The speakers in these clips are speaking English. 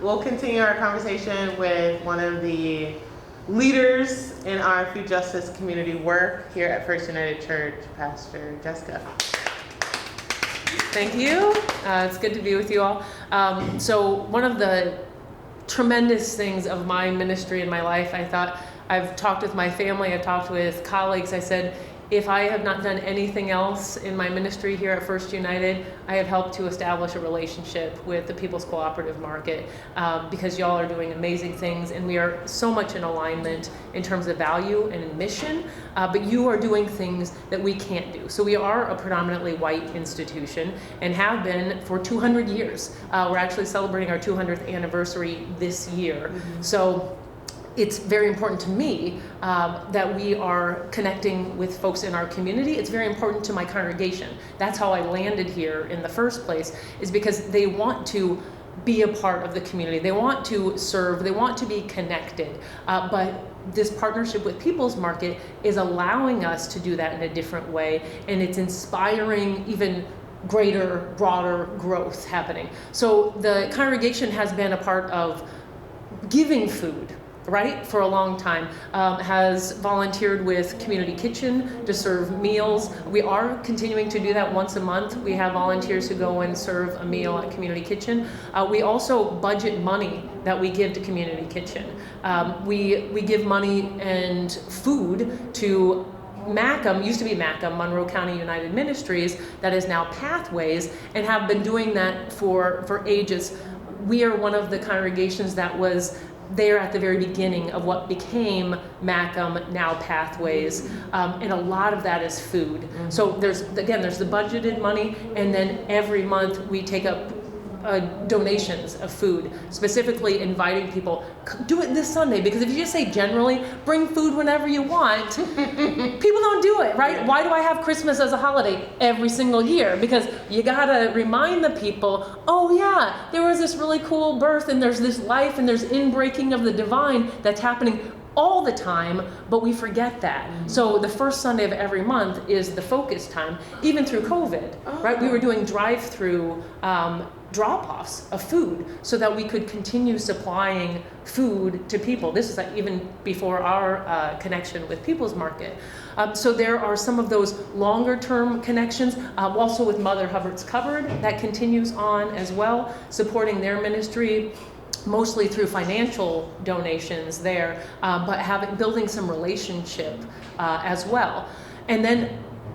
we'll continue our conversation with one of the leaders in our food justice community work here at First United Church, Pastor Jessica. Thank you. It's good to be with you all. So one of the tremendous things of my ministry in my life, I've talked with my family, I've talked with colleagues, I said, if I have not done anything else in my ministry here at First United, I have helped to establish a relationship with the People's Cooperative Market because y'all are doing amazing things and we are so much in alignment in terms of value and mission, but you are doing things that we can't do. So we are a predominantly white institution and have been for 200 years. We're actually celebrating our 200th anniversary this year. Mm-hmm. So it's very important to me that we are connecting with folks in our community. It's very important to my congregation. That's how I landed here in the first place, is because they want to be a part of the community. They want to serve, they want to be connected. But this partnership with People's Market is allowing us to do that in a different way, and it's inspiring even greater, broader growth happening. So the congregation has been a part of giving food, right, for a long time, has volunteered with Community Kitchen to serve meals. We are continuing to do that once a month. We have volunteers who go and serve a meal at Community Kitchen. We also budget money that we give to Community Kitchen. We give money and food to MACM, used to be MACM, Monroe County United Ministries, that is now Pathways, and have been doing that for ages. We are one of the congregations that was there at the very beginning of what became MACM, now Pathways, and a lot of that is food. Mm-hmm. So there's the budgeted money, and then every month we take up donations of food, specifically inviting people, do it this Sunday, because if you just say generally, bring food whenever you want, people don't do it, right? Why do I have Christmas as a holiday every single year? Because you gotta remind the people, oh yeah, there was this really cool birth, and there's this life, and there's inbreaking of the divine that's happening all the time, but we forget that. Mm-hmm. So the first Sunday of every month is the focus time, even through COVID, right? We were doing drive-through drop-offs of food so that we could continue supplying food to people. This is like even before our connection with People's Market. So there are some of those longer-term connections, also with Mother Hubbard's Cupboard, that continues on as well, supporting their ministry, mostly through financial donations there, but building some relationship as well. And then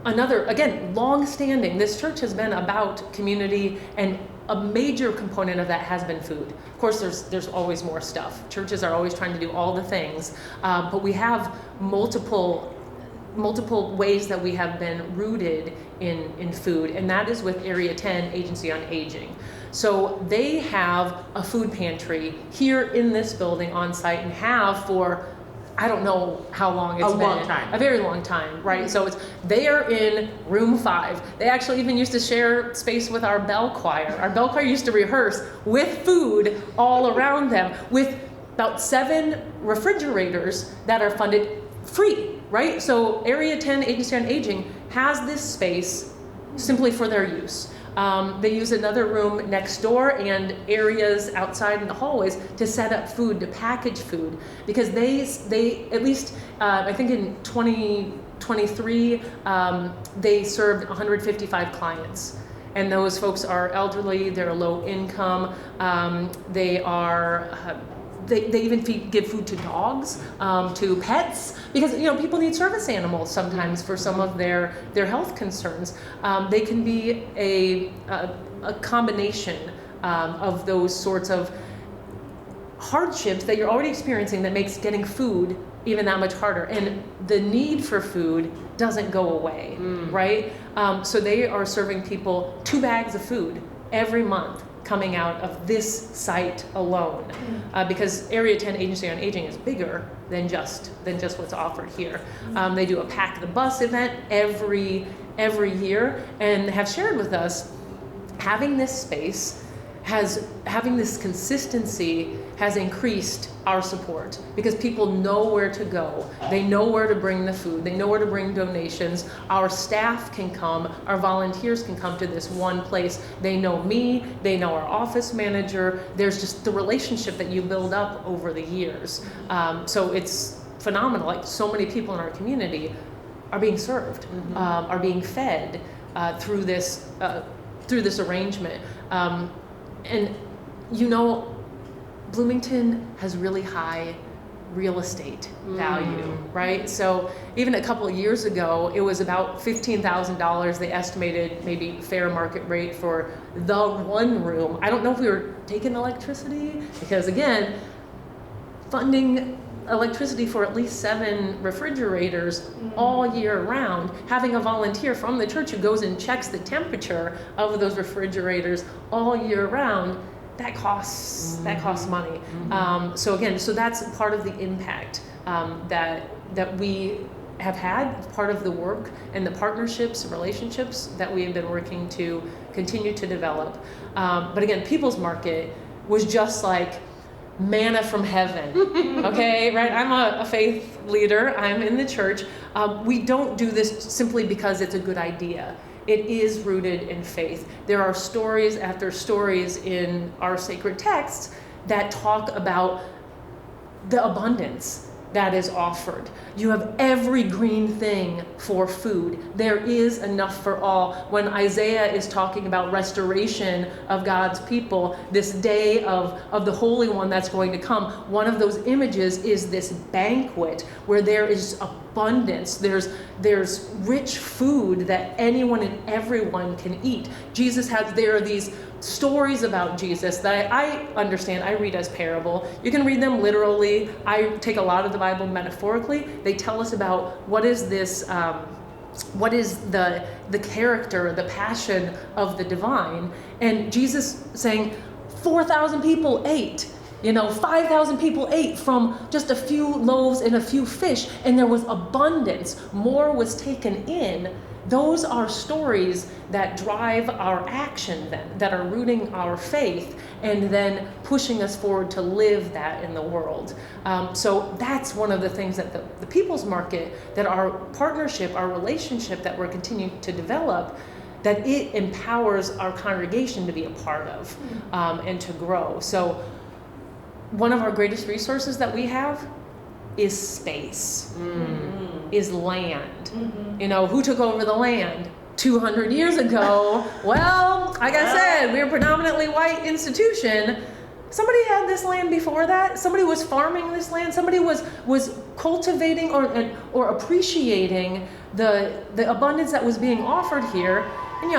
another, again, long-standing, this church has been about community, and a major component of that has been food. Of course, there's always more stuff. Churches are always trying to do all the things, but we have multiple ways that we have been rooted in food, and that is with Area 10 Agency on Aging. So they have a food pantry here in this building on site, and have for, I don't know how long it's been. A long time. A very long time, right? So they are in room 5. They actually even used to share space with our bell choir. Our bell choir used to rehearse with food all around them, with about 7 refrigerators that are funded free, right? So Area 10 Agency on Aging has this space simply for their use. They use another room next door and areas outside in the hallways to set up food, to package food, because they at least, I think in 2023, they served 155 clients. And those folks are elderly, they're low income, they even give food to dogs, to pets, because people need service animals sometimes for some of their health concerns. They can be a combination of those sorts of hardships that you're already experiencing that makes getting food even that much harder. And the need for food doesn't go away, right? So they are serving people 2 bags of food every month coming out of this site alone, because Area 10 Agency on Aging is bigger than just what's offered here. They do a Pack the Bus event every year, and have shared with us having this space having this consistency has increased our support, because people know where to go. They know where to bring the food. They know where to bring donations. Our staff can come, our volunteers can come to this one place. They know me, they know our office manager. There's just the relationship that you build up over the years. So it's phenomenal. Like, so many people in our community are being served, are being fed through this arrangement. And you know, Bloomington has really high real estate value, right? So even a couple of years ago, it was about $15,000 they estimated, maybe fair market rate, for the one room. I don't know if we were taking electricity, because again, funding electricity for at least 7 refrigerators all year round, having a volunteer from the church who goes and checks the temperature of those refrigerators all year round, that costs money. So that's part of the impact that we have had, part of the work and the partnerships, relationships that we have been working to continue to develop. But again, People's Market was just like manna from heaven. Okay, right? I'm a faith leader. I'm in the church. We don't do this simply because it's a good idea. It is rooted in faith. There are stories after stories in our sacred texts that talk about the abundance that is offered. You have every green thing for food. There is enough for all. When Isaiah is talking about restoration of God's people, this day of the Holy One that's going to come, one of those images is this banquet where there is abundance. There's rich food that anyone and everyone can eat. There are these stories about Jesus that I understand, I read as parable. You can read them literally. I take a lot of the Bible metaphorically. They tell us about what is this, what is the character, the passion of the divine. And Jesus saying 4,000 people ate. 5,000 people ate from just a few loaves and a few fish, and there was abundance. More was taken in. Those are stories that drive our action then, that are rooting our faith and then pushing us forward to live that in the world. So that's one of the things that the People's Market, that our partnership, our relationship that we're continuing to develop, that it empowers our congregation to be a part of and to grow. So one of our greatest resources that we have is space, is land. Who took over the land 200 years ago? Well, like I said, we're a predominantly white institution. Somebody had this land before that. Somebody was farming this land. Somebody was cultivating or appreciating the abundance that was being offered here. And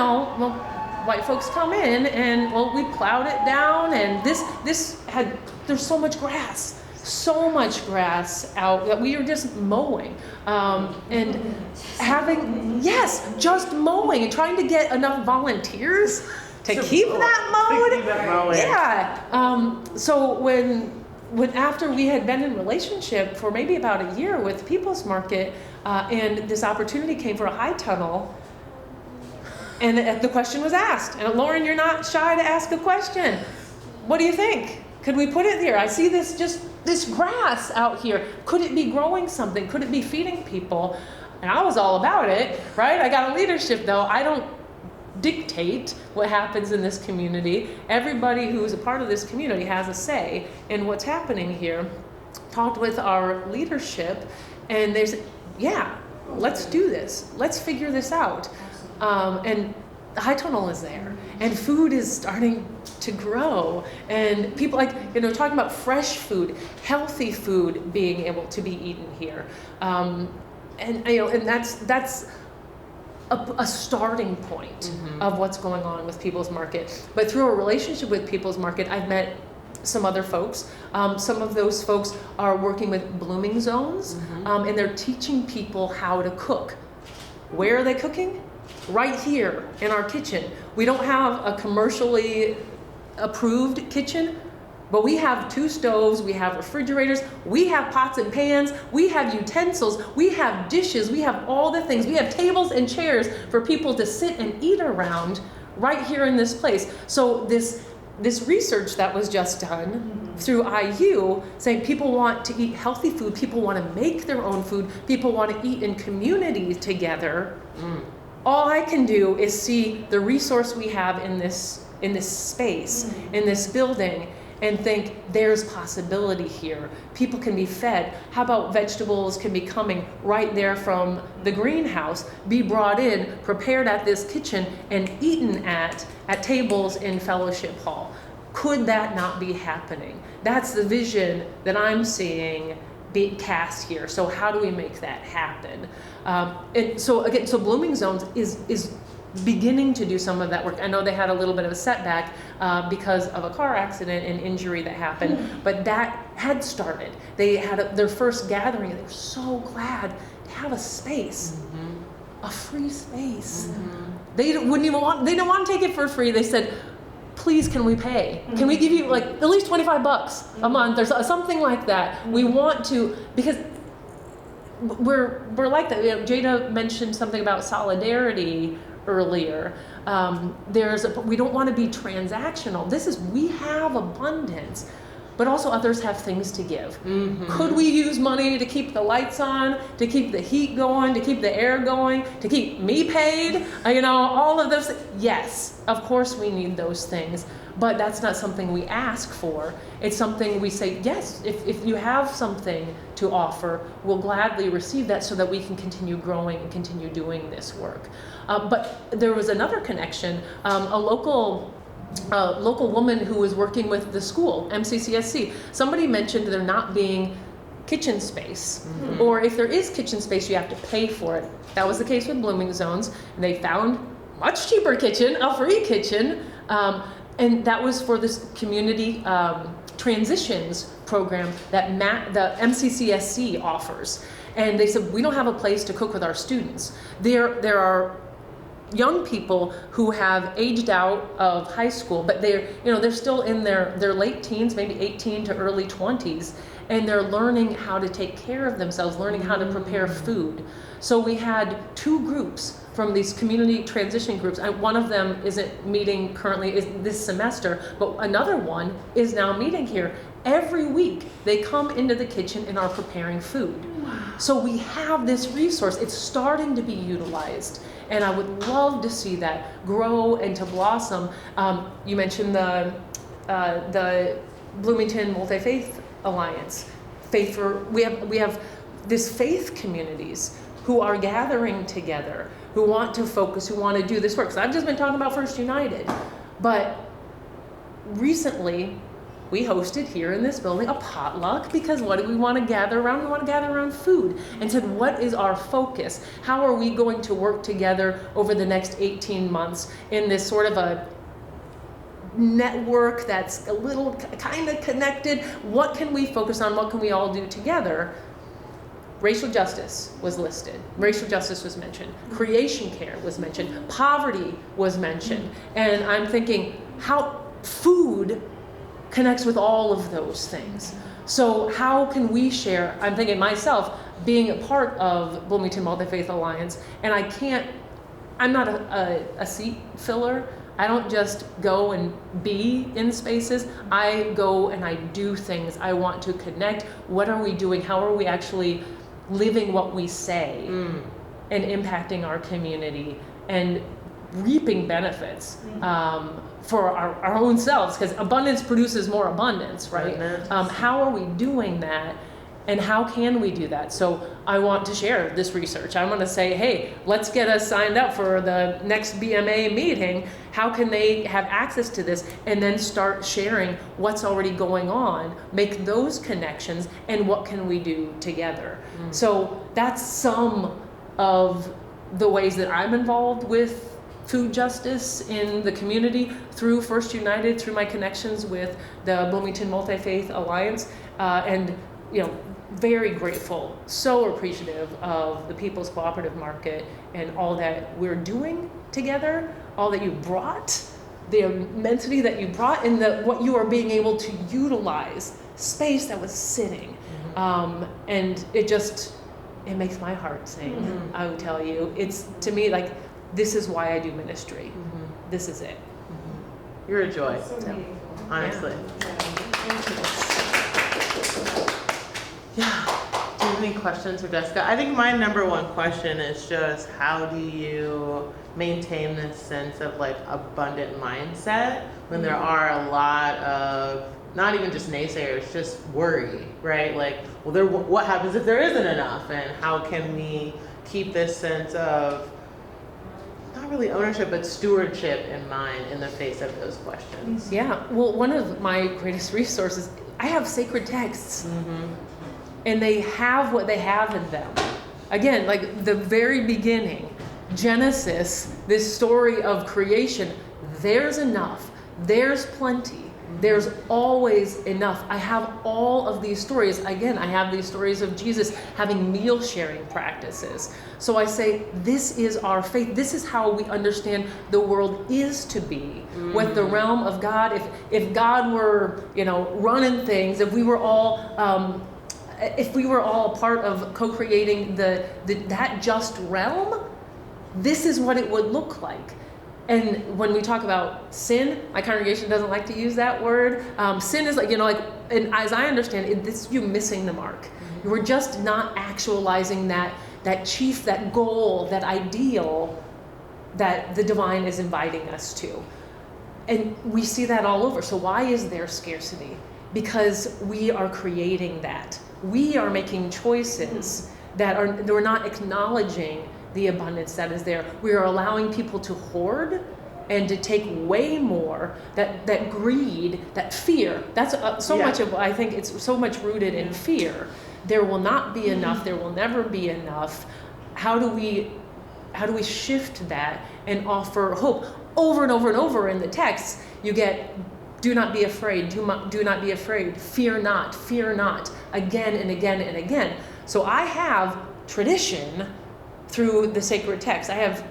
white folks come in and we plowed it down, and there's so much grass out that we are just mowing, and just mowing and trying to get enough volunteers to keep that mowed. Yeah. So when after we had been in relationship for maybe about a year with People's Market, and this opportunity came for a high tunnel, and the question was asked, and Lauren, you're not shy to ask a question. What do you think? Could we put it there? I see this grass out here. Could it be growing something? Could it be feeding people? And I was all about it, right? I got a leadership though. I don't dictate what happens in this community. Everybody who's a part of this community has a say in what's happening here. Talked with our leadership, and they said, yeah, let's do this. Let's figure this out. And the high tunnel is there, and food is starting to grow, and people talking about fresh food, healthy food being able to be eaten here, and that's a starting point of what's going on with People's Market. But through a relationship with People's Market, I've met some other folks. Some of those folks are working with blooming zones, and they're teaching people how to cook. Where are they cooking? Right here in our kitchen. We don't have a commercially approved kitchen, but we have 2 stoves, we have refrigerators, we have pots and pans, we have utensils, we have dishes, we have all the things. We have tables and chairs for people to sit and eat around right here in this place. So this this research that was just done through IU saying people want to eat healthy food, people want to make their own food, people want to eat in community together. All I can do is see the resource we have in this space, in this building, and think there's possibility here. People can be fed. How about vegetables can be coming right there from the greenhouse, be brought in, prepared at this kitchen, and eaten at tables in Fellowship Hall? Could that not be happening? That's the vision that I'm seeing be cast here. So how do we make that happen? And so again, so Blooming Zones is beginning to do some of that work. I know they had a little bit of a setback because of a car accident and injury that happened, but that had started. They had their first gathering, and they were so glad to have a space, a free space. They didn't want to take it for free. They said, please, can we pay? Can we give you like at least $25 a month or something like that? We want to, because we're like that. You know, Jada mentioned something about solidarity earlier. We don't want to be transactional. We have abundance, but also others have things to give. Could we use money to keep the lights on, to keep the heat going, to keep the air going, to keep me paid? All of those. Yes, of course we need those things, but that's not something we ask for. It's something we say, yes, if you have something to offer, we'll gladly receive that so that we can continue growing and continue doing this work. But there was another connection, a local woman who was working with the school, MCCSC. Somebody mentioned there not being kitchen space, or if there is kitchen space, you have to pay for it. That was the case with Blooming Zones. They found much cheaper kitchen, a free kitchen, and that was for this community transitions program that the MCCSC offers. And they said, we don't have a place to cook with our students. There are young people who have aged out of high school, but they're still in their late teens, maybe 18 to early 20s, and they're learning how to take care of themselves, learning how to prepare food. So we had two groups from these community transition groups. One of them isn't meeting currently this semester, but another one is now meeting here. Every week they come into the kitchen and are preparing food. So we have this resource. It's starting to be utilized. And I would love to see that grow and to blossom. You mentioned the Bloomington Multi-Faith Alliance. We have this faith communities who are gathering together, who want to focus, who want to do this work. So I've just been talking about First United, but recently we hosted here in this building a potluck, because what do we want to gather around? We want to gather around food, and said, what is our focus? How are we going to work together over the next 18 months in this sort of a network that's a little kind of connected? What can we focus on? What can we all do together? Racial justice was listed. Racial justice was mentioned. Creation care was mentioned. Poverty was mentioned. And I'm thinking how food connects with all of those things. So how can we share? I'm thinking myself being a part of Bloomington Multi-Faith Alliance, and I'm not a seat filler. I don't just go and be in spaces. I go and I do things. I want to connect. What are we doing? How are we actually living what we say and impacting our community and reaping benefits for our own selves, because abundance produces more abundance, right? How are we doing that, and how can we do that? So I want to share this research. I want to say, hey, let's get us signed up for the next BMA meeting. How can they have access to this? And then start sharing what's already going on, make those connections, and what can we do together? So that's some of the ways that I'm involved with food justice in the community through First United, through my connections with the Bloomington Multi-Faith Alliance, and very grateful, so appreciative of the People's Cooperative Market and all that we're doing together, all that you brought, the immensity that you brought, and what you are being able to utilize, space that was sitting. And it makes my heart sing, I would tell you. It's, to me, like, this is why I do ministry. This is it. You're a joy. So meaningful. honestly. Yeah. Do you have any questions for Jessica? I think my number one question is just how do you maintain this sense of like abundant mindset when there are a lot of not even just naysayers, just worry, right? Like, well, what happens if there isn't enough, and how can we keep this sense of not really ownership but stewardship in mind in the face of those questions? Yeah. Well, one of my greatest resources, I have sacred texts. Mm-hmm. And they have what they have in them. Again, like the very beginning, Genesis, this story of creation, there's enough, there's plenty, there's always enough. I have all of these stories. Again, I have these stories of Jesus having meal sharing practices. So I say, this is our faith. This is how we understand the world is to be with the realm of God. If God were, running things, if we were all a part of co-creating that just realm, this is what it would look like. And when we talk about sin, my congregation doesn't like to use that word. Sin is and as I understand it, this you missing the mark. Mm-hmm. We're just not actualizing that chief, that goal, that ideal that the divine is inviting us to. And we see that all over. So why is there scarcity? Because we are creating that. We are making choices that we're not acknowledging the abundance that is there. We are allowing people to hoard and to take way more. That greed, that fear. That's much of. I think it's so much rooted in fear. There will not be enough. There will never be enough. How do we shift that and offer hope? Over and over and over in the text, you get, do not be afraid, do not be afraid, fear not, again and again and again. So I have tradition through the sacred text. I have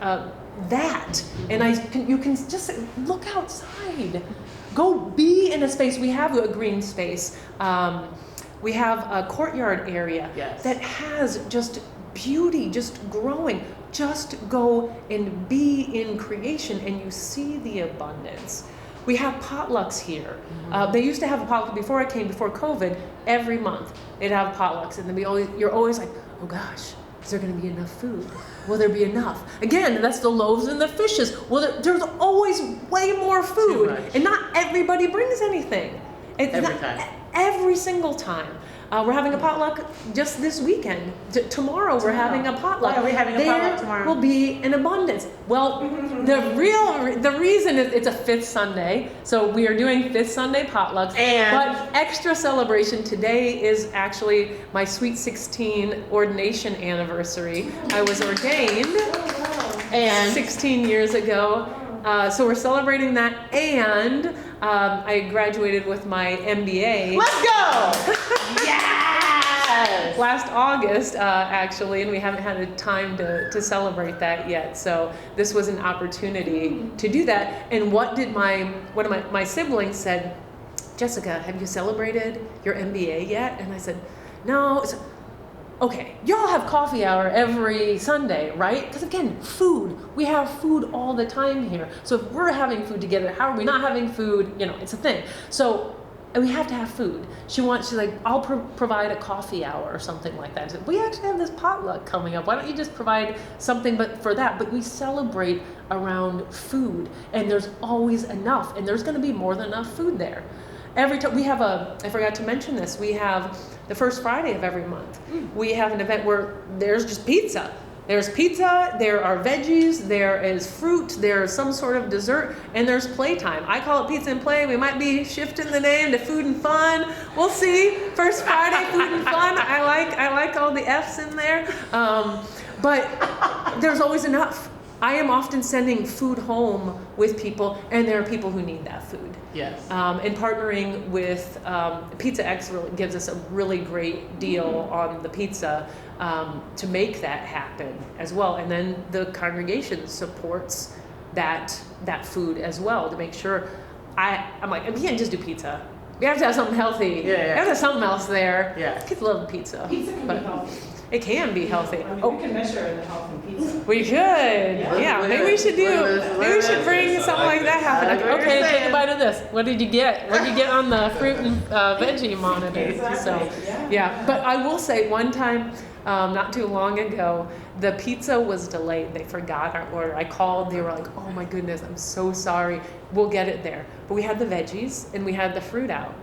that, and you can just look outside. Go be in a space. We have a green space. We have a courtyard area that has just beauty, just growing. Just go and be in creation, and you see the abundance. We have potlucks here. Mm-hmm. They used to have a potluck before COVID. Every month they'd have potlucks, and then you're always like, oh gosh, is there going to be enough food? Will there be enough? Again, that's the loaves and the fishes. Well, there's always way more food, and not everybody brings anything. Every single time. We're having a potluck just this weekend. Tomorrow we're having a potluck. Why are we having a potluck tomorrow? Will be an abundance. Well, the reason is it's a fifth Sunday, so we are doing fifth Sunday potlucks. But extra celebration today is actually my Sweet 16 ordination anniversary. I was ordained and 16 years ago. So we're celebrating that, and I graduated with my MBA. Let's go! Yes! Last August, actually, and we haven't had a time to celebrate that yet. So this was an opportunity to do that. And one of my siblings said, Jessica, have you celebrated your MBA yet? And I said, no. Okay, y'all have coffee hour every Sunday, right? Because again, food. We have food all the time here. So if we're having food together, how are we not having food? It's a thing. So we have to have food. She's like, I'll provide a coffee hour or something like that. I said, we actually have this potluck coming up. Why don't you just provide something for that? But we celebrate around food, and there's always enough, and there's going to be more than enough food there. Every time we have I forgot to mention this, we have the first Friday of every month. We have an event where there's just pizza. There's pizza, there are veggies, there is fruit, there's some sort of dessert, and there's playtime. I call it pizza and play. We might be shifting the name to food and fun. We'll see. First Friday, food and fun. I like all the F's in there. But there's always enough. I am often sending food home with people, and there are people who need that food. Yes. And partnering with Pizza X gives us a really great deal on the pizza to make that happen as well. And then the congregation supports that food as well to make sure. I'm like, we can't just do pizza. We have to have something healthy. Yeah. We have to have something else there. Yeah. Kids love pizza. Pizza can be healthy. It can be healthy. I mean, we can measure the health in pizza. We should. Yeah, maybe we should maybe we should bring something like that happen. I like what Okay, you're take a saying. bite of this. What did you get? What did you get on the fruit and veggie monitor? Exactly. So, yeah. But I will say one time, not too long ago, the pizza was delayed. They forgot our order. I called. They were like, "Oh my goodness, I'm so sorry. We'll get it there." But we had the veggies and we had the fruit out.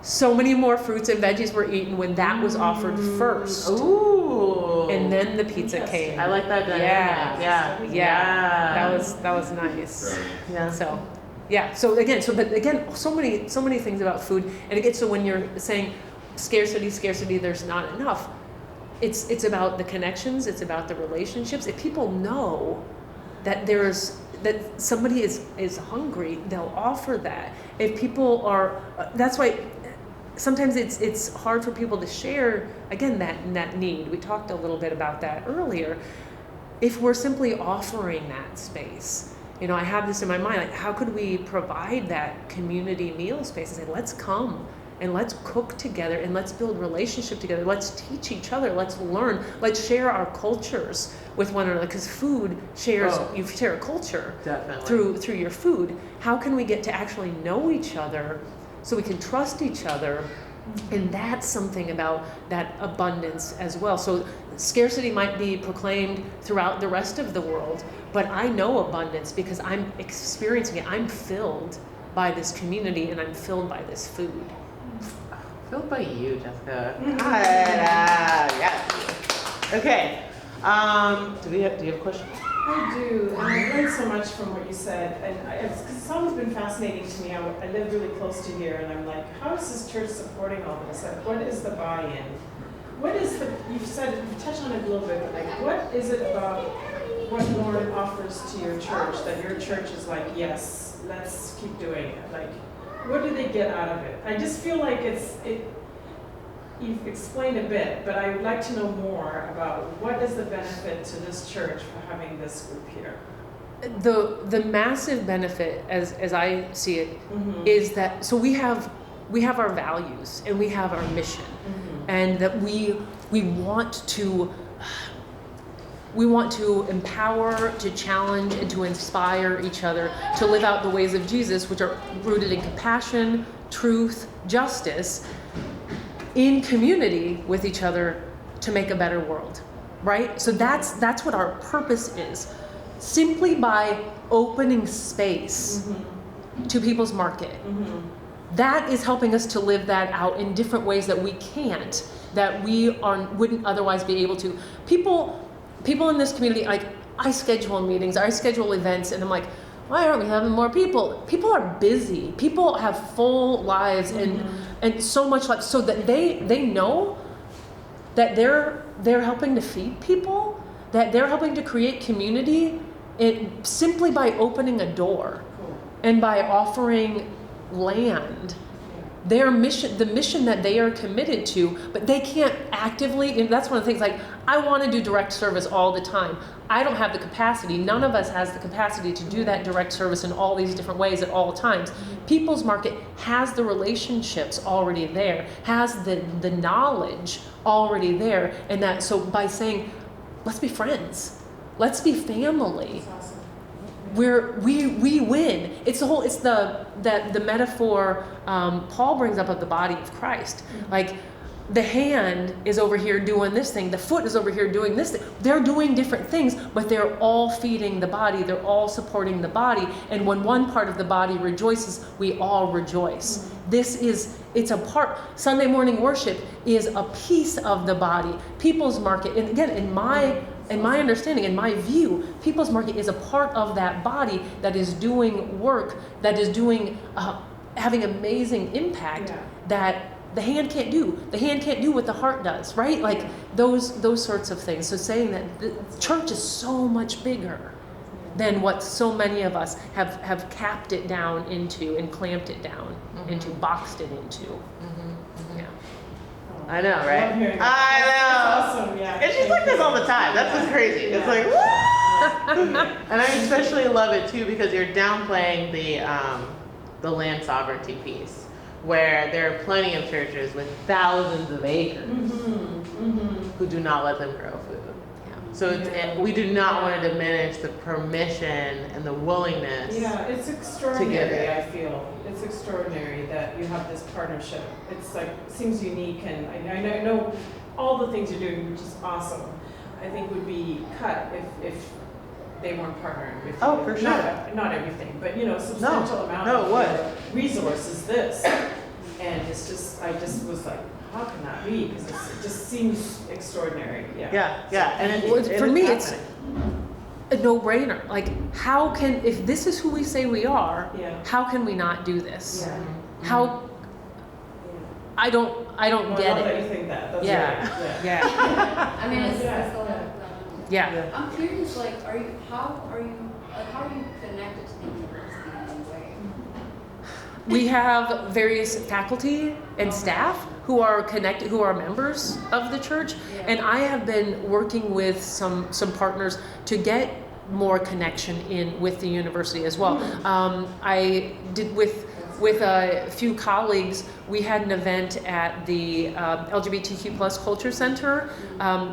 So many more fruits and veggies were eaten when that was offered first. Ooh. And then the pizza came. I like that dynamic. Yeah. That was nice. Yeah. So, yeah. So again, so many things about food. And again, so when you're saying scarcity, there's not enough. It's about the connections. It's about the relationships. If people know that that somebody is hungry, they'll offer that. If people are, that's why sometimes it's hard for people to share, again, that need. We talked a little bit about that earlier. If we're simply offering that space, I have this in my mind, like how could we provide that community meal space and say, let's come and let's cook together and let's build relationship together. Let's teach each other. Let's learn. Let's share our cultures with one another, because food shares, you share a culture. Definitely. Through your food. How can we get to actually know each other so we can trust each other? And that's something about that abundance as well. So scarcity might be proclaimed throughout the rest of the world, but I know abundance because I'm experiencing it. I'm filled by this community and I'm filled by this food. Filled by you, Jessica. Yes. Okay. Do you have a question? I do, and I've learned so much from what you said, and it's always been fascinating to me. I live really close to here, and I'm like, how is this church supporting all this? Like, what is the buy-in? What is you've touched on it a little bit, but like, what is it about what Lauren offers to your church that your church is like, yes, let's keep doing it? Like, what do they get out of it? I just feel like you've explained a bit, but I would like to know more about what is the benefit to this church for having this group here. The massive benefit, as I see it, is that so we have our values and we have our mission, and that we want to empower, to challenge, and to inspire each other to live out the ways of Jesus, which are rooted in compassion, truth, justice, in community with each other to make a better world, right? So that's what our purpose is. Simply by opening space to people's market, that is helping us to live that out in different ways that we can't, that we wouldn't otherwise be able to. People in this community, like I schedule meetings, I schedule events, and I'm like, why aren't we having more people? People are busy. People have full lives and so much life, so that they know that they're helping to feed people, that they're helping to create community, simply by opening a door and by offering land. Their mission, the mission that they are committed to, but they can't actively, and that's one of the things, like, I want to do direct service all the time. I don't have the capacity. None of us has the capacity to do that direct service in all these different ways at all times. People's Market has the relationships already there, has the knowledge already there, and that, so by saying, let's be friends, let's be family, we win. It's the metaphor Paul brings up of the body of Christ. Like, the hand is over here doing this thing, the foot is over here doing this thing. They're doing different things, but they're all feeding the body, they're all supporting the body, and when one part of the body rejoices, we all rejoice. It's a part, Sunday morning worship is a piece of the body. People's Market, and again, in my understanding, in my view, People's Market is a part of that body that is doing work, that is doing, having amazing impact that the hand can't do. The hand can't do what the heart does, right? Like those sorts of things. So saying that the church is so much bigger than what so many of us have capped it down into and clamped it down into, boxed it into. Yeah. I know, right? I know. That's awesome, yeah. And she's like this all the time. That's just crazy. It's like, and I especially love it too because you're downplaying the land sovereignty piece, where there are plenty of churches with thousands of acres who do not let them grow food. Yeah. So we do not want to diminish the permission and the willingness. Yeah, it's extraordinary, it. I feel. It's extraordinary that you have this partnership. It's like, seems unique, and I know all the things you're doing, which is awesome, I think would be cut if they weren't partnering with you. Oh, for sure. Not everything, but substantial amount of your resources this. And it's just, I just was like, how can that be? Because it just seems extraordinary. Yeah. Yeah. And For me, it's a no-brainer. Like, how can, if this is who we say we are, how can we not do this? Yeah. How, I don't Well, get I love it. that you think that. That's Yeah. right. Yeah. I mean, it's Yeah. I'm curious, like, how are you connected to the university in any way? We have various faculty and staff who are connected, who are members of the church, and I have been working with some partners to get more connection in with the university as well. I did with a few colleagues, we had an event at the LGBTQ plus Culture Center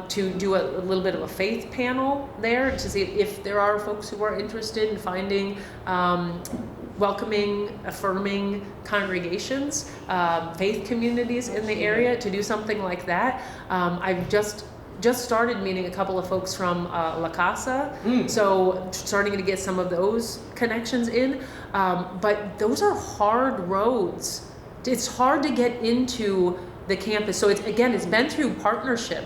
to do a little bit of a faith panel there to see if there are folks who are interested in finding welcoming, affirming congregations, faith communities in the area to do something like that. I've just started meeting a couple of folks from La Casa, so starting to get some of those connections in. But those are hard roads. It's hard to get into the campus. So it's been through partnership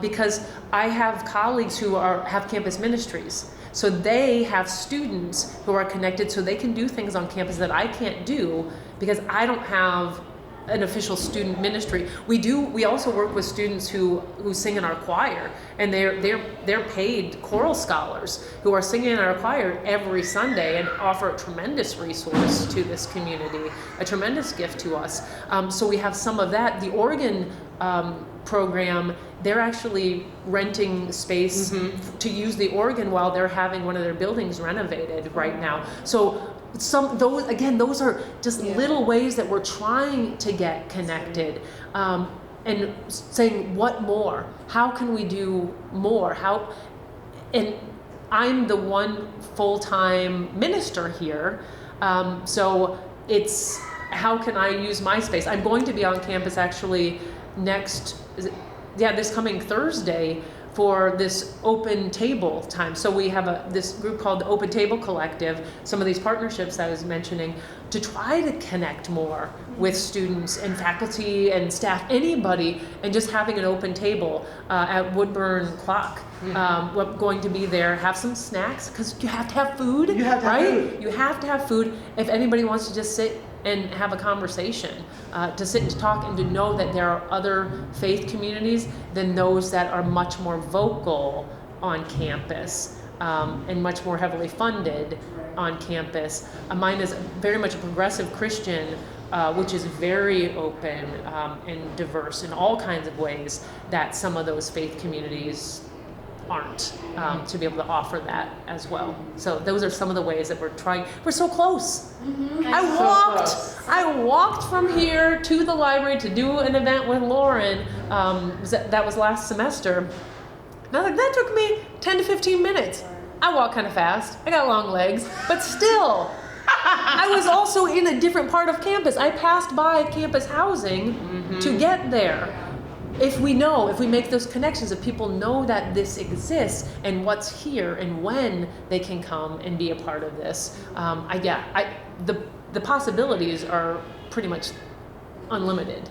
because I have colleagues who have campus ministries. So they have students who are connected so they can do things on campus that I can't do because I don't have an official student ministry. We also work with students who sing in our choir, and they're paid choral scholars who are singing in our choir every Sunday and offer a tremendous resource to this community, a tremendous gift to us. So we have some of that. The Oregon program, they're actually renting space to use the Oregon while they're having one of their buildings renovated right now. So those are just little ways that we're trying to get connected, and saying what more? How can we do more? And I'm the one full-time minister here, so it's how can I use my space? I'm going to be on campus actually this coming Thursday for this open table time. So we have this group called the Open Table Collective, some of these partnerships I was mentioning, to try to connect more with students and faculty and staff, anybody, and just having an open table at Woodburn Clock. We're going to be there, have some snacks, because you have to have food, You have to have food. You have to have food if anybody wants to just sit and have a conversation, to sit and to talk and to know that there are other faith communities than those that are much more vocal on campus and much more heavily funded on campus. Mine is very much a progressive Christian, which is very open and diverse in all kinds of ways that some of those faith communities aren't, to be able to offer that as well. So those are some of the ways that we're trying. We're so close. I walked from here to the library to do an event with Lauren. That was last semester. And I was like, that took me 10 to 15 minutes. I walk kind of fast. I got long legs, but still. I was also in a different part of campus. I passed by campus housing to get there. If we make those connections, if people know that this exists and what's here and when they can come and be a part of this, the possibilities are pretty much unlimited.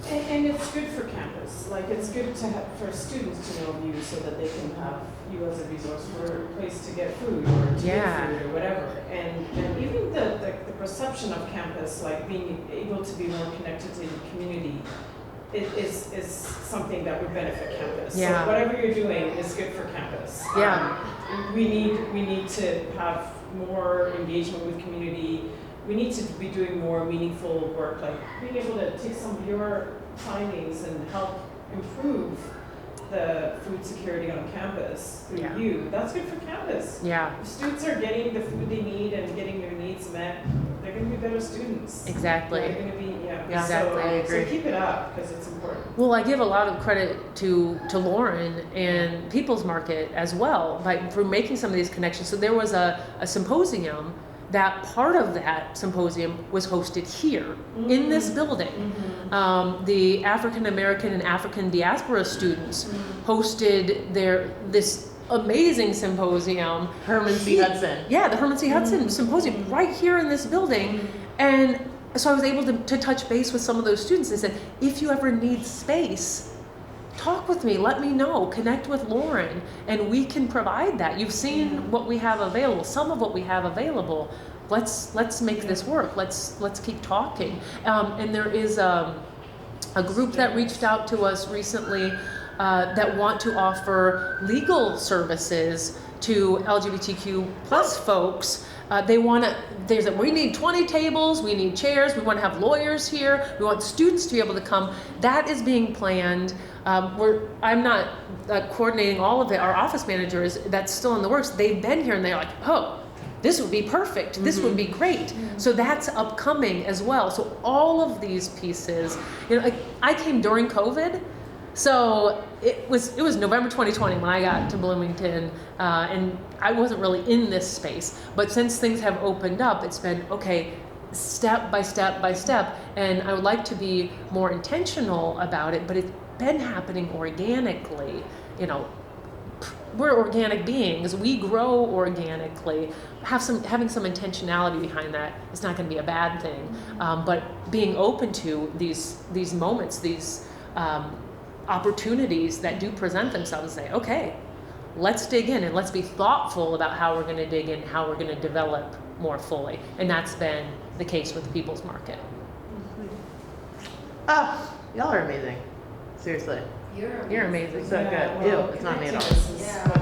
And it's good for campus. Like, it's good for students to know you so that they can have you as a resource for a place to get food or to get food or whatever. And even the perception of campus, like being able to be more connected to the community, is something that would benefit campus. Yeah. So whatever you're doing is good for campus. Yeah. We need to have more engagement with community. We need to be doing more meaningful work, like being able to take some of your findings and help improve the food security on campus through Yeah. you, that's good for campus. Yeah, If students are getting the food they need and getting their needs met, they're going to be better students. exactly. They're going to be, Yeah, exactly. I agree. So keep it up because it's important. Well, I give a lot of credit to Lauren and People's Market as well for making some of these connections. So there was a symposium that part of that symposium was hosted here in this building. The African American and African diaspora students hosted this amazing symposium. Herman C. Hudson. Yeah, the Herman C. Hudson symposium right here in this building. And so I was able to touch base with some of those students. They said, if you ever need space, talk with me, let me know, connect with Lauren, and we can provide that. You've seen what we have available, some of what we have available. Let's make this work. Let's keep talking. And there is a group that reached out to us recently that want to offer legal services to LGBTQ plus folks. We need 20 tables, we need chairs, we want to have lawyers here, we want students to be able to come. That is being planned. I'm not coordinating all of it. Our office managers, that's still in the works. They've been here and they're like, oh, this would be perfect. This would be great. So that's upcoming as well. So all of these pieces, I came during COVID. So it was November 2020 when I got to Bloomington, and I wasn't really in this space. But since things have opened up, it's been, okay, step by step by step. And I would like to be more intentional about it, but it's been happening organically. We're organic beings. We grow organically. Having some intentionality behind that is not going to be a bad thing. But being open to these moments, these opportunities that do present themselves, and say, okay, let's dig in and let's be thoughtful about how we're going to dig in, how we're going to develop more fully. And that's been the case with the People's Market. Oh, y'all are amazing. Seriously. You're You're amazing. So good. well, Ew, it's not me at all. connecting us is Yeah.